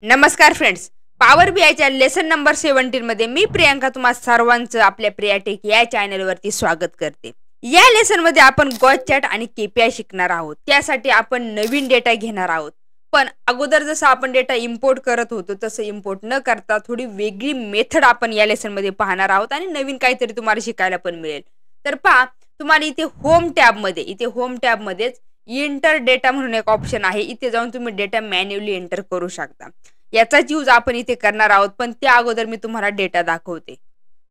नमस्कार friends. Power बीआयच्या lesson number 17 मध्ये मी प्रियांका तुम्हा सर्वांचं आपल्या प्रियाटेक या चॅनलवरती स्वागत करते. या लेसन मध्ये आपण गॉस चॅट आणि केपीआय शिकणार आहोत. त्यासाठी आपण नवीन डेटा घेणार आहोत. पण अगोदर जसं आपण डेटा इम्पोर्ट करत होतो तसं इम्पोर्ट न करता थोडी वेगळी मेथड आपण या लेसन मध्ये पाहणार आहोत आणि नवीन काहीतरी तुम्हाला शिकायला पण मिळेल. तर पहा, तुम्हाला इथे होम टॅब मध्येच एंटर डेटा म्हणून एक ऑप्शन आहे. इथे जाऊन तुम्ही डेटा मॅन्युअली एंटर करू शकता. याचाच यूज आपण इथे करणार आहोत. पण त्या अगोदर मी तुम्हाला डेटा दाखवते.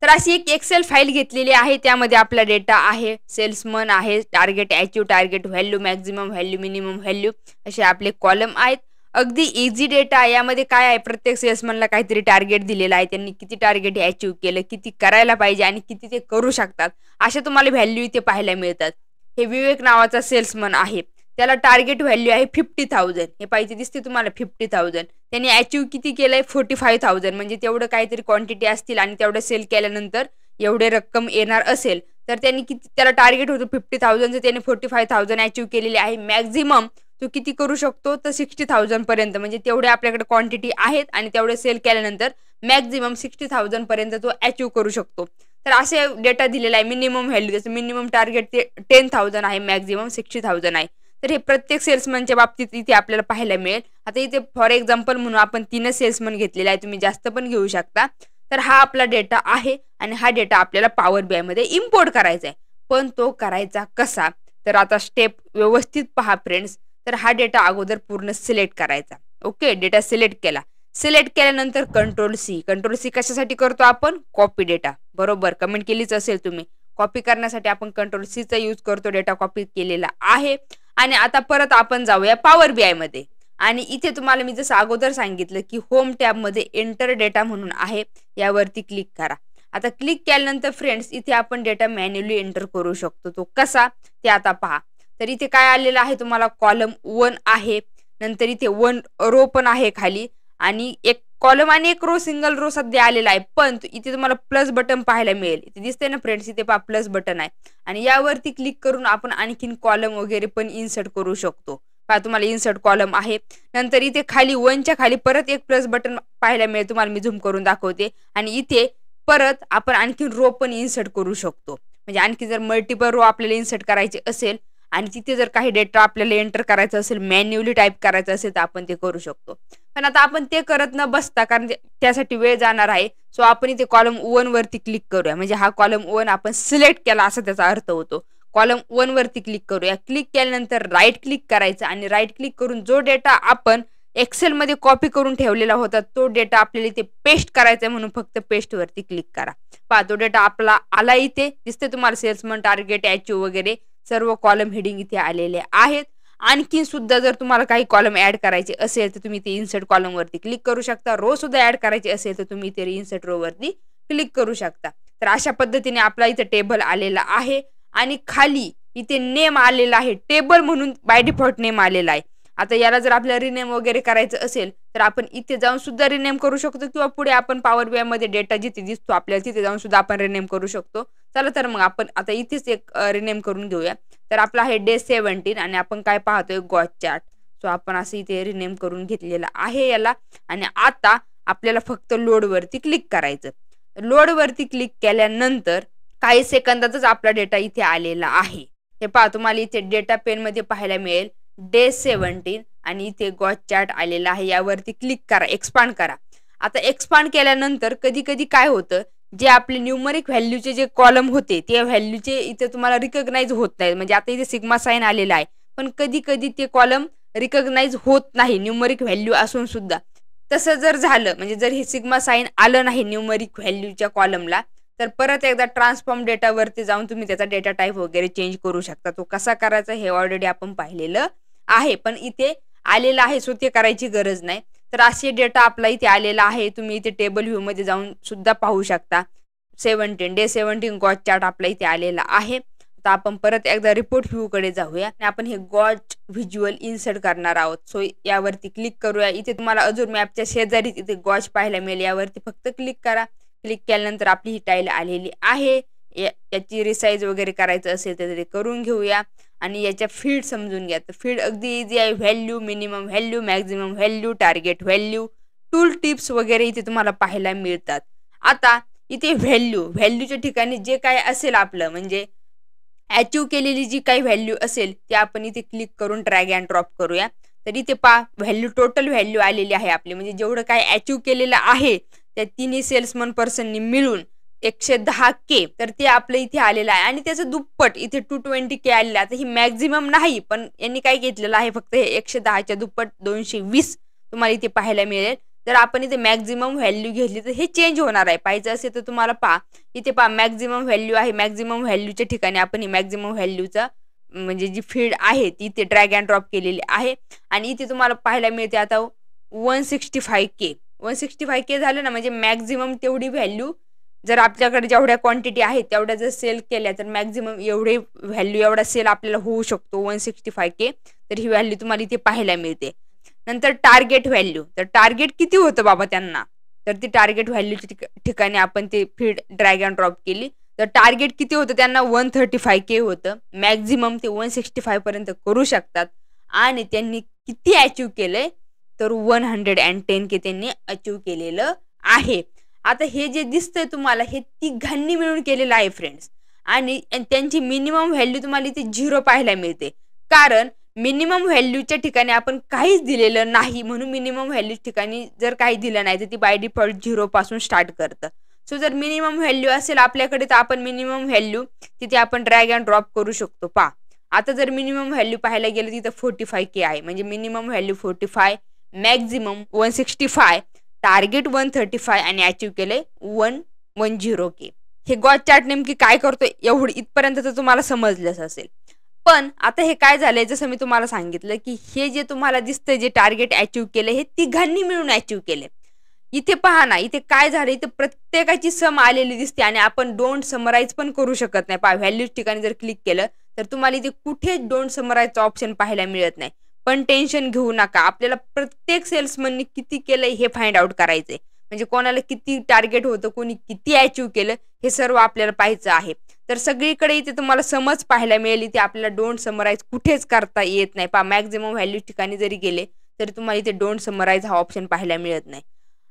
तर अशी एक एक्सेल फाईल घेतलेली आहे. त्यामध्ये आपला डेटा आहे, सेल्समन आहे, target achieve, target value, maximum value, minimum value असे आपले कॉलम आहेत. अगदी इझी डेटा. यामध्ये काय आहे, प्रत्येक सेल्समनला काहीतरी टार्गेट दिलेलं आहे. त्यांनी किती टार्गेट अचीव केलं, किती करायला पाहिजे आणि किती ते करू शकतात अशा तुम्हाला व्हॅल्यू इथे पाहायला मिळतात. हे विवेक नावाचा सेल्समन आहे. त्याला टार्गेट व्हॅल्यू आहे 50,000. हे पाहिजे दिसते तुम्हाला 50,000. त्यांनी अचीव किती केलंय 45,000. म्हणजे तेवढं काहीतरी क्वांटिटी असतील आणि तेवढं सेल केल्यानंतर एवढे रक्कम येणार असेल तर त्यांनी किती, त्याला टार्गेट होतं 50,000चं, त्याने 45,000 अचीव केलेले आहे. मॅक्झिमम तो किती करू शकतो तर 60,000 पर्यंत. म्हणजे तेवढे आपल्याकडे क्वांटिटी आहेत आणि तेवढे सेल केल्यानंतर मॅक्झिमम 60,000 पर्यंत तो अचीव करू शकतो. तर असे डेटा दिलेला आहे. मिनिमम व्हॅल्यू, जसं मिनिमम टार्गेट ते 10,000 आहे, मॅक्झिमम 60,000 आहे. तर हे प्रत्येक सेल्समनच्या बाबतीत इथे आपल्याला पाहायला मिळेल. आता इथे फॉर एक्झाम्पल म्हणून आपण 3 सेल्समन घेतलेला आहे. तुम्ही जास्त पण घेऊ शकता. तर हा आपला डेटा आहे आणि हा डेटा आपल्याला पॉवर बीआय मध्ये इम्पोर्ट करायचा आहे. पण तो करायचा कसा, तर आता स्टेप व्यवस्थित पहा फ्रेंड्स. तर हा डेटा अगोदर पूर्ण सिलेक्ट करायचा. ओके, डेटा सिलेक्ट केला. सिलेक्ट केल्यानंतर कंट्रोल सी कशासाठी करतो आपण, कॉपी डेटा. बरोबर, कमेंट केलीच असेल तुम्ही. कॉपी करण्यासाठी आपण कंट्रोल सीचा यूज करतो. डेटा कॉपी केलेला आहे. आणि आता परत आपण जाऊया पॉवर बीआय मध्ये. आणि इथे तुम्हाला मी जसं अगोदर सांगितलं की होम टॅब मध्ये एंटर डेटा म्हणून आहे, यावरती क्लिक करा. आता क्लिक केल्यानंतर फ्रेंड्स इथे आपण डेटा मॅन्युअली एंटर करू शकतो. तो कसा ते आता पहा. तर इथे काय आलेलं आहे, तुम्हाला कॉलम 1 आहे, नंतर इथे 1 रो पण आहे खाली आणि एक कॉलम आणि एक रो, सिंगल रो सध्या आलेला आहे. पण इथे तुम्हाला प्लस बटन पाहायला मिळेल. इथे दिसते ना फ्रेंड्स, इथे पहा प्लस बटन आहे आणि यावरती क्लिक करून आपण आणखीन कॉलम वगैरे पण इन्सर्ट करू शकतो. पहा, तुम्हाला इन्सर्ट कॉलम आहे. नंतर इथे खाली 1च्या खाली परत एक प्लस बटन पाहायला मिळेल. तुम्हाला मी झूम करून दाखवते. आणि इथे परत आपण आणखीन रो पण इन्सर्ट करू शकतो. म्हणजे आणखी जर मल्टिपल रो आपल्याला इन्सर्ट करायचे असेल आणि तिथे जर काही डेटा आपल्याला एंटर करायचा असेल, मॅन्युअली टाईप करायचं असेल, तर आपण ते करू शकतो. पण आता आपण ते करत न बसता, कारण त्यासाठी वेळ जाणार आहे, सो आपण इथे कॉलम 1 वरती क्लिक करूया. म्हणजे हा कॉलम 1 आपण सिलेक्ट केला असा त्याचा अर्थ होतो. कॉलम 1 वरती क्लिक करूया. क्लिक केल्यानंतर राईट क्लिक करायचं आणि राईट क्लिक करून जो डेटा आपण एक्सेल मध्ये कॉपी करून ठेवलेला होता तो डेटा आपल्याला इथे पेस्ट करायचा, म्हणून फक्त पेस्ट वरती क्लिक करा. पहा, तो डेटा आपला आला. इथे दिसते तुम्हाला सेल्समन, टार्गेट, अचीव वगैरे सर्व कॉलम हेडिंग इथे आलेले आहेत. आणखी सुद्धा जर तुम्हाला काही कॉलम ऍड करायचे असेल तर तुम्ही ते इन्सर्ट कॉलम वरती क्लिक करू शकता. रो सुद्धा ऍड करायची असेल तर तुम्ही ते इन्सर्ट रो वरती क्लिक करू शकता. तर अशा पद्धतीने आपला इथे टेबल आलेला आहे आणि खाली इथे नेम आलेला आहे. टेबल म्हणून बाय डिफॉल्ट नेम आलेला आहे. आता याला जर आपल्याला रिनेम वगैरे करायचं असेल तर आपण इथे जाऊन सुद्धा रिनेम करू शकतो, किंवा पुढे आपण पॉवर बीआय मध्ये डेटा जिथे दिसतो आपल्याला तिथे जाऊन सुद्धा आपण रिनेम करू शकतो. चला तर मग आपण आता इथेच एक रिनेम करून घेऊया. तर आपला आहे डे 17 आणि आपण काय पाहतोय, गॉस चार्ट. सो आपण असं इथे रिनेम करून घेतलेलं आहे याला. आणि आता आपल्याला फक्त लोड वरती क्लिक करायचं. लोड वरती क्लिक केल्यानंतर काही सेकंदातच आपला डेटा इथे आलेला आहे. हे पहा, तुम्हाला इथे डेटा पेन मध्ये पाहायला मिळेल डे 17 आणि इथे गॉस चार्ट आलेला आहे. यावरती क्लिक करा, एक्सपांड करा. आता एक्सपांड केल्यानंतर कधी कधी काय होतं, जे आपले न्यूमरिक व्हॅल्यूचे जे कॉलम होते त्या व्हॅल्यूचे इथे तुम्हाला रिकॉग्नाइज होत नाही. म्हणजे आता इथे सिग्मा साइन आलेला आहे, पण कधी कधी ते कॉलम रिकॉग्नाइज होत नाही न्यूमरिक व्हॅल्यू असून सुद्धा. तसं जर झालं, म्हणजे जर हे सिग्मा साइन आलं नाही न्यूमरिक व्हॅल्यूच्या कॉलमला, तर परत एकदा ट्रान्सफॉर्म डेटा वरती जाऊन तुम्ही त्याचा डेटा टाईप वगैरे चेंज करू शकता. तो कसा करायचा हे ऑलरेडी आपण पाहिलेलं आहे, पण इथे आलेला आहे सो ते करायची गरज नाही. तर असे डेटा आपला इथे आलेला आहे. तुम्ही इथे टेबल व्ह्यू मध्ये जाऊन सुद्धा पाहू शकता. डे 17 गॉस चार्ट आपला इथे आलेला आहे. आता आपण परत एकदा रिपोर्ट व्ह्यू कडे जाऊया आणि आपण हे गॉस व्हिज्युअल इन्सर्ट करणार आहोत. सो यावरती क्लिक करूया. इथे तुम्हाला अजून मॅपच्या शेजारी इथे गॉस पाहायला मिळेल. यावरती फक्त क्लिक करा. क्लिक केल्यानंतर आपली ही टाईल आलेली आहे. याची रिसाइज वगैरे करायचं असेल तर ते करून घेऊया. आणि याच्या फील्ड समजून घ्या. तर फील्ड अगदी इझी आहे. Value, minimum value, maximum value, target value, tool tips वगैरे इथे तुम्हाला पाहायला मिळतात. आता इथे व्हॅल्यूच्या ठिकाणी जे काय असेल आपलं म्हणजे अचीव्ह केलेली जी काही व्हॅल्यू असेल ती आपण इथे क्लिक करून ड्रॅग अँड ड्रॉप करूया. तर इथे पहा टोटल व्हॅल्यू आलेली आहे आपली म्हणजे जेवढं काय अचीव्ह केलेलं आहे त्या तिन्ही सेल्समन पर्सननी मिळून 110K तर ते आपलं इथे आलेलं आहे आणि त्याचं दुप्पट इथे 220K आलेलं आहे. आता ही मॅक्झिमम नाही पण यांनी काय घेतलेलं आहे फक्त हे 110च्या दुप्पट 220 तुम्हाला इथे पाहायला मिळेल. जर आपण इथे मॅक्झिमम व्हॅल्यू घेतली तर हे चेंज होणार आहे. पाहिजे असेल तर तुम्हाला पहा इथे पहा मॅक्झिमम व्हॅल्यू आहे. मॅक्झिमम व्हॅल्यूच्या ठिकाणी आपण ही मॅक्झिमम व्हॅल्यूचा म्हणजे जी फीड आहे ती इथे ड्रॅग अँड ड्रॉप केलेली आहे आणि इथे तुम्हाला पाहायला मिळते आता 165K 165K झालं ना म्हणजे मॅक्झिमम तेवढी व्हॅल्यू जर आपल्याकडे जेवढ्या क्वांटिटी आहेत तेवढ्या जर सेल केल्या तर मॅक्झिमम एवढे व्हॅल्यू एवढा सेल आपल्याला होऊ शकतो 165K. तर ही व्हॅल्यू तुम्हाला इथे पाहायला मिळते. नंतर टार्गेट व्हॅल्यू तर टार्गेट किती होतं बाबा त्यांना तर ती टार्गेट व्हॅल्यूच्या ठिकाणी आपण ते फीड ड्रॅग अँड ड्रॉप केली तर टार्गेट किती होतं त्यांना 135K होतं. मॅक्झिमम ते 165 पर्यंत करू शकतात आणि त्यांनी किती अचीव्ह केलंय तर 110K त्यांनी अचीव्ह केलेलं आहे. आता हे जे दिसतंय तुम्हाला हे तिघांनी मिळून केलेलं आहे फ्रेंड्स आणि त्यांची मिनिमम व्हॅल्यू तुम्हाला इथे 0 पाहायला मिळते कारण मिनिमम व्हॅल्यूच्या ठिकाणी आपण काहीच दिलेलं नाही म्हणून मिनिमम व्हॅल्यू ठिकाणी जर काही दिलं नाही तर ती बाय डिफॉल्ट 0 पासून स्टार्ट करतं. सो जर मिनिमम व्हॅल्यू असेल आपल्याकडे तर आपण मिनिमम व्हॅल्यू तिथे आपण ड्रॅग अँड ड्रॉप करू शकतो. पहा आता जर मिनिमम व्हॅल्यू पाहायला गेलं तिथं 45K आहे म्हणजे मिनिमम व्हॅल्यू 45 मॅक्झिमम 165 टार्गेट 135 आणि अचीव्ह केले 110K. हे गॉड चार्ट नेमकी काय करतोय एवढं इथपर्यंत तर तुम्हाला समजलंच असेल. पण आता हे काय झालंय जसं मी तुम्हाला सांगितलं की हे जे तुम्हाला दिसतंय जे टार्गेट अचीव्ह केले हे तिघांनी मिळून अचीव्ह केले. इथे पहा ना इथे काय झालं इथे प्रत्येकाची सम आलेली दिसते आणि आपण डोंट समराइज पण करू शकत नाही. पहा व्हॅल्यूज ठिकाणी जर क्लिक केलं तर तुम्हाला इथे कुठेच डोंट समराइजचा ऑप्शन पाहायला मिळत नाही. पण टेन्शन घेऊ नका आपल्याला प्रत्येक सेल्समननी किती केलंय हे फाइंड आउट करायचंय म्हणजे कोणाला किती टार्गेट होतं कोणी किती अचीव्ह केलं हे सर्व आपल्याला पाहायचं आहे. तर सगळीकडे इथे तुम्हाला समज पाहायला मिळेल इथे आपल्याला डोंट समराइज कुठेच करता येत नाही. पहा मॅक्झिमम व्हॅल्यू ठिकाणी जरी गेले तरी तुम्हाला इथे डोंट समराइज हा ऑप्शन पाहायला मिळत नाही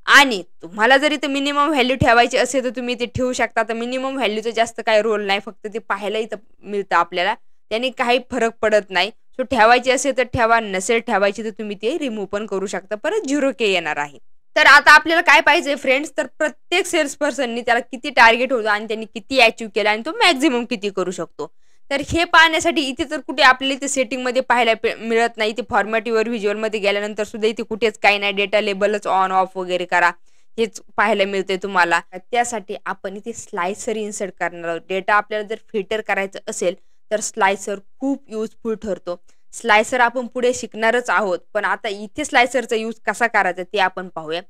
आणि तुम्हाला जर इथे मिनिमम व्हॅल्यू ठेवायची असेल तर तुम्ही इथे ठेवू शकता. तर मिनिमम व्हॅल्यूचा जास्त काही रोल नाही फक्त ते पाहायला इथं मिळतं आपल्याला त्याने काही फरक पडत नाही. सो ठेवायची असेल तर ठेवा नसेल ठेवायची तर तुम्ही ते रिमूव्ह पण करू शकता परत 0K येणार आहे. तर आता आपल्याला काय पाहिजे फ्रेंड्स तर प्रत्येक सेल्स पर्सननी त्याला किती टार्गेट होतं आणि त्यांनी किती अचीव्ह केलं आणि तो मॅक्झिमम किती करू शकतो. तर हे पाहण्यासाठी इथे तर कुठे आपल्याला इथे सेटिंगमध्ये पाहायला मिळत नाही. इथे फॉर्मॅटिव्हर व्हिज्युअलमध्ये गेल्यानंतर सुद्धा इथे कुठेच काही नाही डेटा लेबलच ऑन ऑफ वगैरे करा हेच पाहायला मिळते तुम्हाला. त्यासाठी आपण इथे स्लायसर इन्सर्ट करणार आहोत. डेटा आपल्याला जर फिल्टर करायचं असेल तर स्लायसर खूप युजफुल ठरतो. स्लायसर आपण पुढे शिकणारच आहोत पण आता इथे स्लायसरचा यूज कसा करायचा ते आपण पाहूया.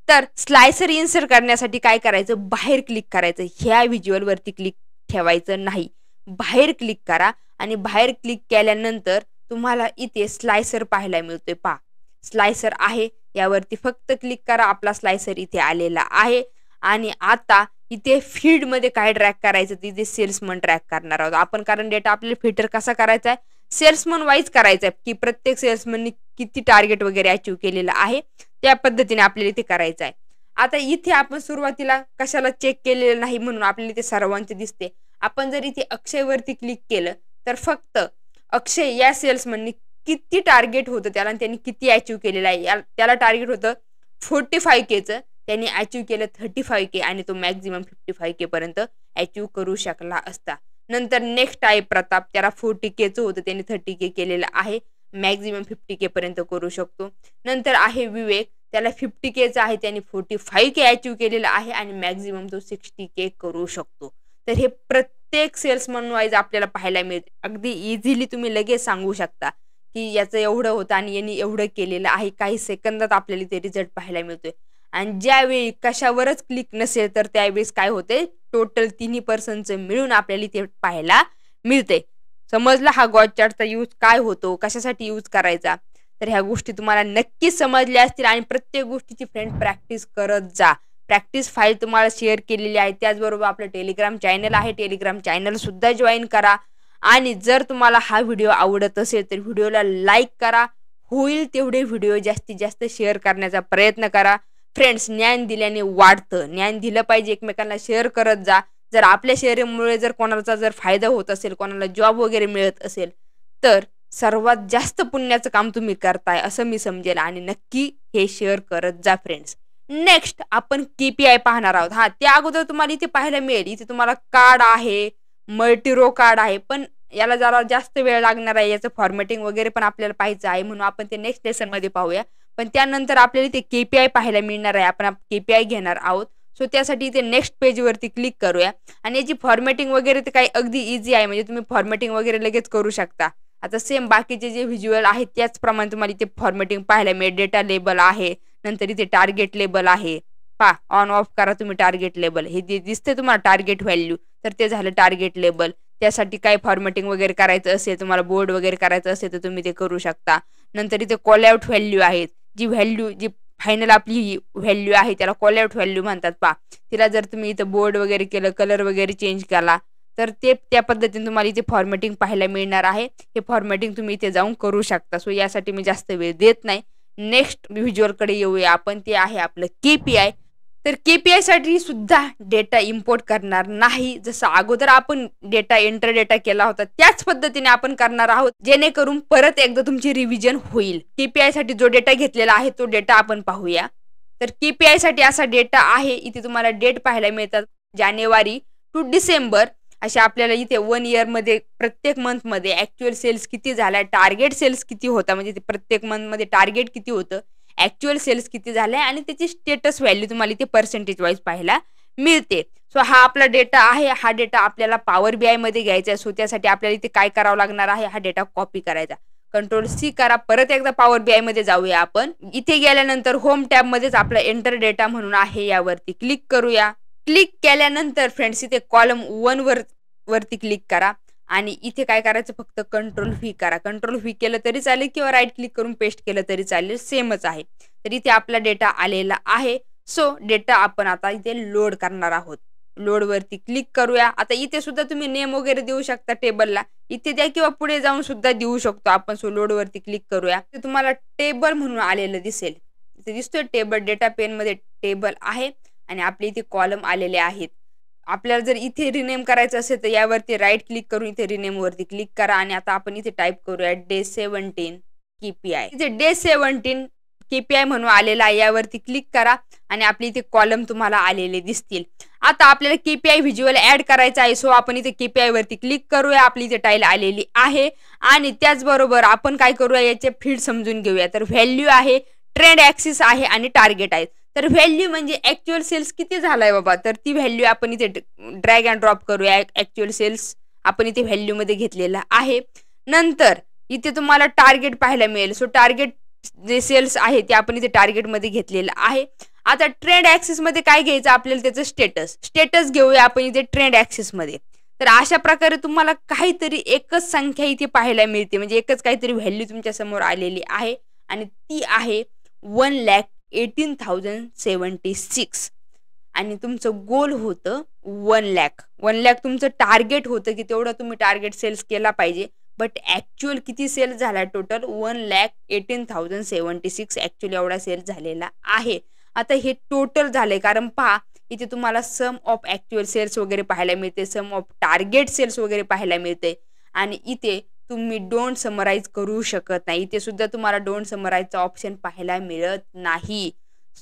तर स्लायसर इन्सर्ट करण्यासाठी काय करायचं बाहेर क्लिक करायचं ह्या व्हिज्युअलवरती क्लिक ठेवायचं नाही बाहेर क्लिक करा आणि बाहेर क्लिक केल्यानंतर तुम्हाला इथे स्लायसर पाहायला मिळतोय. पहा स्लायसर आहे यावरती फक्त क्लिक करा आपला स्लायसर इथे आलेला आहे आणि आता इथे फीडमध्ये काय ट्रॅक करायचं तिथे सेल्समन ट्रॅक करणार आहोत आपण कारण डेटा आपल्याला फिल्टर कसा करायचा आहे सेल्समन वाईज करायचं आहे की प्रत्येक सेल्समननी किती टार्गेट वगैरे अचीव्ह केलेलं आहे त्या पद्धतीने आपल्याला इथे करायचं आहे. आता इथे आपण सुरुवातीला कशाला चेक केलेलं नाही म्हणून आपल्याला इथे सर्वांचे दिसते. आपण जर इथे अक्षयवरती क्लिक केलं तर फक्त अक्षय या सेल्समननी किती टार्गेट होतं त्याला आणि त्यांनी किती अचीव्ह केलेलं आहे त्याला टार्गेट होतं 45Kचं त्यांनी अचीव्ह केलं 35K आणि तो मॅक्झिमम 55K पर्यंत अचीव्ह करू शकला असता. नंतर नेक्स्ट आहे प्रताप त्याला 40Kचं होतं त्यांनी 30K केलेलं आहे मॅक्झिमम 50K पर्यंत करू शकतो. नंतर आहे विवेक त्याला 50Kचं आहे त्यांनी 45K अचीव्ह केलेलं आहे आणि मॅक्झिमम तो 60K करू शकतो. तर हे प्रत्येक सेल्समन वाईज आपल्याला पाहायला मिळते. अगदी इझिली तुम्ही लगेच सांगू शकता की याचं एवढं होतं आणि यांनी एवढं केलेलं आहे. काही सेकंदात आपल्याला ते रिझल्ट पाहायला मिळतोय आणि ज्यावेळी कशावरच क्लिक नसेल तर त्यावेळेस काय होते टोटल तिन्ही पर्सनचं मिळून आपल्याला ते पाहायला मिळते. समजला हा गॉड चार्टचा यूज काय होतो कशासाठी यूज करायचा. तर ह्या गोष्टी तुम्हाला नक्कीच समजल्या असतील आणि प्रत्येक गोष्टीची फ्रेंड प्रॅक्टिस करत जा. प्रॅक्टिस फाईल तुम्हाला शेअर केलेली आहे त्याचबरोबर आपलं टेलिग्राम चॅनल आहे टेलिग्राम चॅनल सुद्धा जॉईन करा आणि जर तुम्हाला हा व्हिडिओ आवडत असेल तर व्हिडिओला लाईक करा होईल तेवढे व्हिडिओ जास्तीत जास्त शेअर करण्याचा प्रयत्न करा फ्रेंड्स, ज्ञान दिल्याने वाढतं. ज्ञान दिलं पाहिजे, एकमेकांना शेअर करत जा. जर आपल्या शेअरिंगमुळे जर कोणाचा जर फायदा होत असेल, कोणाला जॉब वगैरे मिळत असेल, तर सर्वात जास्त पुण्याचं काम तुम्ही करताय असं मी समजेल आणि नक्की हे शेअर करत जा फ्रेंड्स. नेक्स्ट आपण KPI पाहणार आहोत. त्या अगोदर तुम्हाला इथे पाहायला मिळेल, इथे तुम्हाला कार्ड आहे, मल्टीरो कार्ड आहे, पण याला जरा जास्त वेळ लागणार आहे. याचं फॉर्मॅटिंग वगैरे पण आपल्याला पाहायचं आहे, म्हणून आपण ते नेक्स्ट लेसनमध्ये पाहूया. पण त्यानंतर आपल्याला इथे KPI पाहायला मिळणार आहे. आपण KPI घेणार आहोत. सो त्यासाठी इथे नेक्स्ट पेजवरती क्लिक करूया आणि याची फॉर्मॅटिंग वगैरे ते काही अगदी इझी आहे, म्हणजे तुम्ही फॉर्मॅटिंग वगैरे लगेच करू शकता. आता सेम बाकीचे जे व्हिज्युअल आहेत त्याचप्रमाणे तुम्हाला इथे फॉर्मॅटिंग पाहायला मिळेल. डेटा लेबल आहे, नंतर इथे टार्गेट लेबल आहे. ऑन ऑफ करा तुम्ही टार्गेट लेबल. हे जे दिसते तुम्हाला टार्गेट व्हॅल्यू, तर ते झालं टार्गेट लेबल. त्यासाठी काय फॉर्मॅटिंग वगैरे करायचं असेल, तुम्हाला बोर्ड वगैरे करायचं असेल तर तुम्ही ते करू शकता. नंतर इथे कॉल आउट व्हॅल्यू आहेत. जी फायनल आपली व्हॅल्यू आहे त्याला कॉल आउट व्हॅल्यू म्हणतात. तिला जर तुम्ही इथं बोर्ड वगैरे केलं, कलर वगैरे चेंज केला, तर ते त्या पद्धतीने तुम्हाला इथे फॉर्मॅटिंग पाहायला मिळणार आहे. हे फॉर्मॅटिंग तुम्ही इथे जाऊन करू शकता. सो यासाठी मी जास्त वेळ देत नाही. नेक्स्ट व्हिज्युअलकडे येऊया आपण. ते आहे आपलं KPI. तर KPI साठी सुद्धा डेटा इम्पोर्ट करणार नाही. जसं अगोदर आपण डेटा केला होता त्याच पद्धतीने आपण करणार आहोत, जेणेकरून परत एकदा तुमची रिव्हिजन होईल. KPI साठी जो डेटा घेतलेला आहे तो डेटा आपण पाहूया. तर KPI साठी असा डेटा आहे. इथे तुम्हाला डेट पाहायला मिळतात. जानेवारी टू डिसेंबर अशा आपल्याला इथे 1 इयरमध्ये प्रत्येक मंथमध्ये ॲक्च्युअल सेल्स किती झाला, टार्गेट सेल्स किती होता, म्हणजे ते प्रत्येक मंथमध्ये टार्गेट किती होतं, ॲक्च्युअल सेल्स किती झाले आणि त्याची स्टेटस व्हॅल्यू तुम्हाला इथे पर्सेंटेज वाईज पाहायला मिळते. सो हा आपला डेटा आहे. हा डेटा आपल्याला पॉवर BI मध्ये घ्यायचा आहे. सो त्यासाठी आपल्याला इथे काय करावं लागणार आहे, हा डेटा कॉपी करायचा. Ctrl+C करा. परत एकदा पॉवर BI मध्ये जाऊया आपण. इथे गेल्यानंतर होम टॅब मध्येच आपला एंटर डेटा म्हणून आहे, यावरती क्लिक करूया. क्लिक केल्यानंतर फ्रेंड्स इथे कॉलम 1 वरती क्लिक करा आणि इथे काय करायचं, फक्त Ctrl+V करा. Ctrl+V केलं तरी चालेल किंवा राईट क्लिक करून पेस्ट केलं तरी चालेल, सेमच आहे. तर इथे आपला डेटा आलेला आहे. सो डेटा आपण आता इथे लोड करणार आहोत. लोड वरती क्लिक करूया. आता इथे सुद्धा तुम्ही नेम वगैरे देऊ शकता टेबलला, इथे द्या किंवा पुढे जाऊन सुद्धा देऊ शकतो आपण. सो लोड वरती क्लिक करूया. ते तुम्हाला टेबल म्हणून आलेलं दिसेल. इथे दिसतोय टेबल. डेटा पेन मध्ये टेबल आहे आणि आपले इथे कॉलम आलेले आहेत. आपल्याला जर इथे रिनेम करायचं असेल तर यावरती राईट क्लिक करून इथे रिनेम वरती क्लिक करा आणि आता आपण इथे टाईप करूया डे 17 KPI. इथे डे 17 KPI म्हणून आलेला आहे, यावरती क्लिक करा आणि आपले इथे कॉलम तुम्हाला आलेले दिसतील. आता आपल्याला KPI व्हिज्युअल ऍड करायचा आहे. सो आपण इथे KPI वरती क्लिक करूया. आपली इथे टाईल आलेली आहे आणि त्याचबरोबर आपण काय करूया, याचे फील्ड समजून घेऊया. तर व्हॅल्यू आहे, ट्रेंड ऍक्सिस आहे आणि टार्गेट आहे. तर व्हॅल्यू म्हणजे ऍक्च्युअल सेल्स किती झालाय बाबा, तर ती व्हॅल्यू आपण इथे ड्रॅग अँड ड्रॉप करूया. ऍक्च्युअल सेल्स आपण इथे व्हॅल्यू मध्ये घेतलेला आहे. नंतर इथे तुम्हाला टार्गेट पाहायला मिळेल. सो टार्गेट जे सेल्स आहे ते आपण इथे टार्गेट मध्ये घेतलेलं आहे. आता ट्रेंड ऍक्सिस मध्ये काय घ्यायचं आपल्याला, त्याचं स्टेटस घेऊया आपण इथे ट्रेंड ऍक्सिस मध्ये. तर अशा प्रकारे तुम्हाला काहीतरी एकच संख्या इथे पाहायला मिळते, म्हणजे एकच काहीतरी व्हॅल्यू तुमच्या समोर आलेली आहे आणि ती आहे 1,18,076 आणि तुमचं गोल होतं 1 लाख. 1 लाख तुमचं टार्गेट होतं की तेवढं तुम्ही टार्गेट सेल्स केला पाहिजे. बट ऍक्च्युअल किती सेल्स झाला, टोटल 1,18,076 ऍक्च्युअली एवढा सेल्स झालेला आहे. आता हे टोटल झालंय, कारण पहा इथे तुम्हाला सम ऑफ ऍक्च्युअल सेल्स वगैरे पाहायला मिळते, सम ऑफ टार्गेट सेल्स वगैरे पाहायला मिळते आणि इथे तुम्ही डोंट समराइज करू शकत नाही. इथे सुद्धा तुम्हाला डोंट समराइजचा ऑप्शन पाहायला मिळत नाही.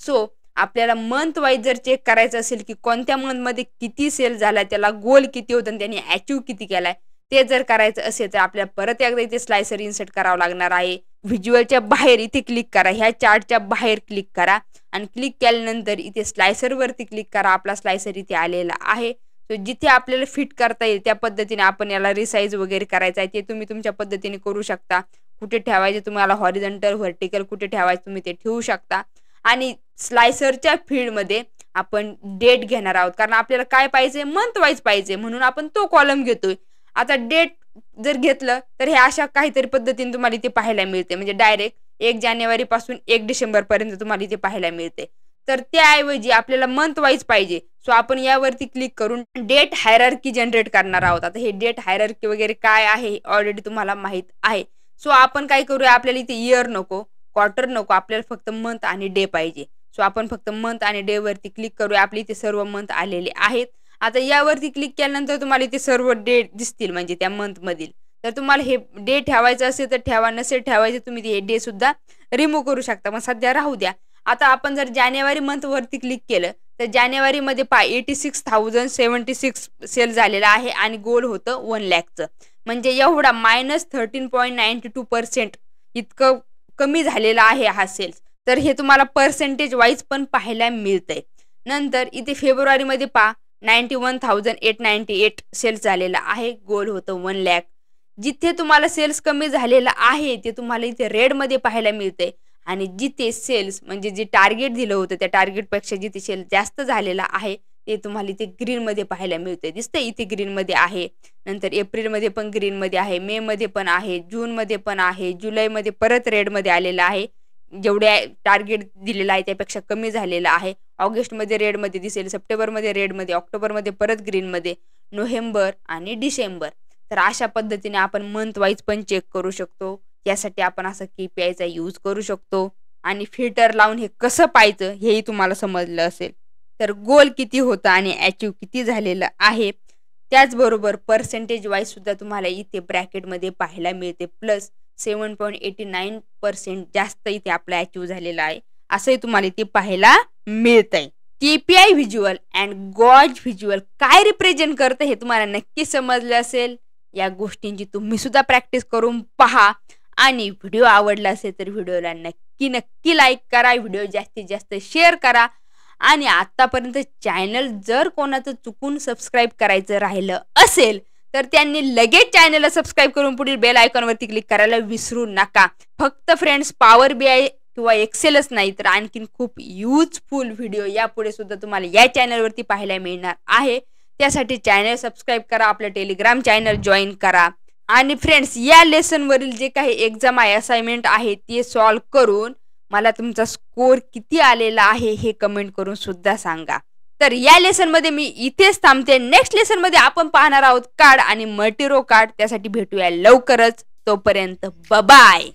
सो आपल्याला मंथ वाईज जर चेक करायचं असेल की कोणत्या मंथमध्ये किती सेल झाला, त्याला गोल किती होतं आणि त्यांनी अचीव किती केलाय, ते जर करायचं असेल तर आपल्याला परत एकदा इथे स्लायसर इन्सर्ट करावं लागणार आहे. व्हिज्युअलच्या बाहेर इथे क्लिक करा, ह्या चार्टच्या बाहेर क्लिक करा आणि क्लिक केल्यानंतर इथे स्लायसर वरती क्लिक करा. आपला स्लायसर इथे आलेला आहे. सो जिथे आपल्याला फिट करता येईल त्या पद्धतीने आपण याला रिसाइज वगैरे करायचं आहे, ते तुम्ही तुमच्या पद्धतीने करू शकता. कुठे ठेवायचे तुम्हाला हॉरिझॉन्टल, व्हर्टिकल कुठे ठेवायचं तुम्ही ते ठेवू शकता. आणि स्लायसरच्या फील्डमध्ये आपण डेट घेणार आहोत, कारण आपल्याला काय पाहिजे, मंथ वाईज पाहिजे, म्हणून आपण तो कॉलम घेतोय. आता डेट जर घेतलं तर हे अशा काहीतरी पद्धतीने तुम्हाला इथे पाहायला मिळते, म्हणजे डायरेक्ट 1 जानेवारी पासून 1 डिसेंबर पर्यंत तुम्हाला इथे पाहायला मिळते. तर त्याऐवजी आपल्याला मंथ वाईज पाहिजे. सो आपण यावरती क्लिक करून डेट हायरार्की जनरेट करणार आहोत. आता हे डेट हायरार्की वगैरे काय आहे ऑलरेडी तुम्हाला माहित आहे. सो आपण काय करूया, आपल्याला इथे इयर नको, क्वार्टर नको, आपल्याला फक्त मंथ आणि डे पाहिजे. सो आपण फक्त मंथ आणि डे वरती क्लिक करूया. आपले इथे सर्व मंथ आलेले आहेत. आता यावरती क्लिक केल्यानंतर तुम्हाला इथे सर्व डेट दिसतील म्हणजे त्या मंथ मधील. तर तुम्हाला हे डे ठेवायचं असेल तर ठेवा, नसेल ठेवायचे तुम्ही हे डे सुद्धा रिमूव्ह करू शकता. पण सध्या राहू द्या. आता आपण जर जानेवारी मंथ वरती क्लिक केलं तर जानेवारी मध्ये 86,076 सेल झालेला आहे आणि गोल होतं 1 लाखचं. म्हणजे एवढा -13.92% इतकं कमी झालेला आहे हा सेल्स. तर हे तुम्हाला पर्सेंटेज वाईज पण पाहायला मिळतंय. नंतर इथे फेब्रुवारीमध्ये 91,898 सेल्स झालेला आहे, गोल होतं 1 लाख. जिथे तुम्हाला सेल्स कमी झालेला आहे ते तुम्हाला इथे रेडमध्ये पाहायला मिळतंय आणि जिथे सेल्स म्हणजे जे टार्गेट दिलं होतं त्या टार्गेटपेक्षा जिथे सेल जास्त झालेला आहे ते तुम्हाला इथे ग्रीनमध्ये पाहायला मिळतंय. दिसतंय इथे ग्रीनमध्ये आहे. नंतर एप्रिलमध्ये पण ग्रीनमध्ये आहे, मे मध्ये पण आहे, जूनमध्ये पण आहे, जुलैमध्ये परत रेडमध्ये आलेला आहे. जेवढ्या टार्गेट दिलेला आहे त्यापेक्षा कमी झालेला आहे. ऑगस्टमध्ये रेडमध्ये दिसेल, सप्टेंबरमध्ये रेडमध्ये, ऑक्टोबरमध्ये परत ग्रीनमध्ये, नोव्हेंबर आणि डिसेंबर. तर अशा पद्धतीने आपण मंथ वाईज पण चेक करू शकतो. यासाठी आपण असं KPIचा यूज करू शकतो आणि फिल्टर लावून हे कसं पाहायचं हेही तुम्हाला समजलं असेल. तर गोल किती होतं आणि अचीव किती झालेलं आहे. त्याचबरोबर पर्सेंटेज वाईज सुद्धा तुम्हाला इथे ब्रॅकेटमध्ये पाहायला मिळते. प्लस 7.89% जास्त इथे आपला अचीव झालेला आहे असंही तुम्हाला इथे पाहायला मिळतंय. KPI visual and gauge visual काय रिप्रेझेंट करतं हे तुम्हाला नक्की समजलं असेल. या गोष्टींची तुम्ही सुद्धा प्रॅक्टिस करून पहा आणि व्हिडिओ आवडला असेल तर व्हिडिओला नक्की लाईक करा, व्हिडिओ जास्तीत जास्त शेअर करा आणि आतापर्यंत चॅनल जर कोणाचं चुकून सबस्क्राईब करायचं राहिलं असेल तर त्यांनी लगेच चॅनलला सबस्क्राईब करून पुढील बेल आयकॉनवरती क्लिक करायला विसरू नका. फक्त फ्रेंड्स पॉवर BI किंवा एक्सेलच नाही तर आणखीन खूप युजफुल व्हिडिओ यापुढे सुद्धा तुम्हाला या चॅनलवरती पाहायला मिळणार आहे. त्यासाठी चॅनल सबस्क्राईब करा, आपलं टेलिग्राम चॅनल जॉईन करा आणि फ्रेंड्स या लेसनवरील जे काही एक्झाम आहे, असाइनमेंट आहे ते सॉल्व्ह करून मला तुमचा स्कोर किती आलेला आहे हे कमेंट करून सुद्धा सांगा. तर या लेसनमध्ये मी इथेच थांबते. नेक्स्ट लेसनमध्ये आपण पाहणार आहोत कार्ड आणि मल्टी रो कार्ड. त्यासाठी भेटूया लवकरच. तोपर्यंत बाय.